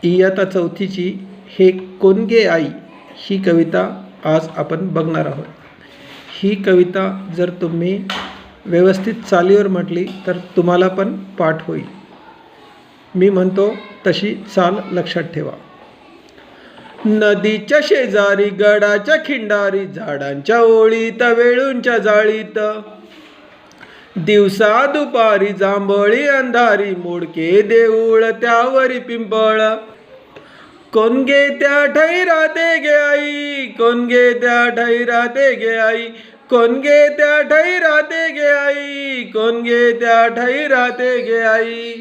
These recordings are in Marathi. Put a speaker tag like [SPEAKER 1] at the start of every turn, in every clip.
[SPEAKER 1] इयत्ता चौथीची हे कोण गे आई ही कविता आज आपण बघणार आहोत. ही कविता जर तुम्ही व्यवस्थित चालीवर म्हटली तर तुम्हाला पण पाठ होईल. मी म्हणतो तशी चाल लक्षात ठेवा. नदीच्या शेजारी गडाच्या खिंडारी झाडांच्या ओळीत वेळूंच्या जाळीत दिवसा दुपारी जांभळी अंधारी मोडके देऊळ त्यावरी पिंपळ कोण गे त्या ठाई राहते गे आई कोण गे त्या ठाई राहते गे आई कोण गे त्या ठाई राहते गे आई कोण गे त्या ठाई राहते गे आई.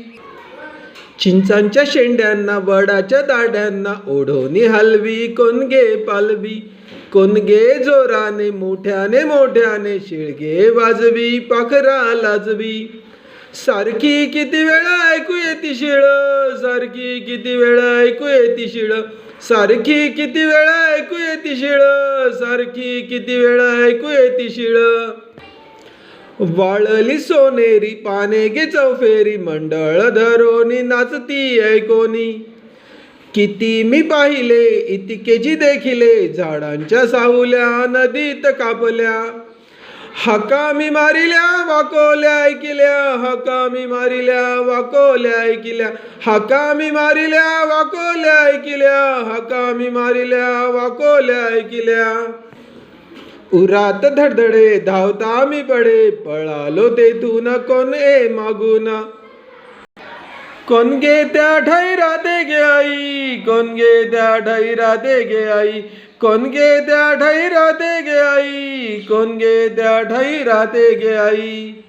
[SPEAKER 1] चिंचांच्या शेंड्यांना वडाच्या दाड्यांना ओढोनी हलवी कोण गे पालवी कोण गे जोराने मोठ्याने मोठ्याने शिळगे वाजवी पाखरा लाजवी सारखी किती वेळा ऐकू येती शिळ सारखी किती वेळा ऐकू येती शिळ सारखी किती वेळा ऐकू येती शिळ सारखी किती वेळा ऐकू येती शिळ. वाळली सोनेरी पाने गे चौफेरी मंडळ धरोनी नाचती ऐकोनी किती मी पाहिले इतकेची देखिले झाडांच्या सावल्या नदीत कापल्या हाका मी मारिल्या वाकोल्या ऐकिल्या हाका मी मारिल्या वाकोल्या ऐकिल्या हाका मी मारिल्या वाकोल्या ऐकिल्या हाका मी मारिल्या वाकोल्या ऐकिल्या. उरात धडधडे धावता मी पडे पळालो तेथून कोण ए मागून कोण गे त्या ठाई राहते गे आई कोण गे त्या ठाई राहते गे आई कोण गे त्या ठाई राहते गे आई कोण गे त्या ठाई राहते गे आई.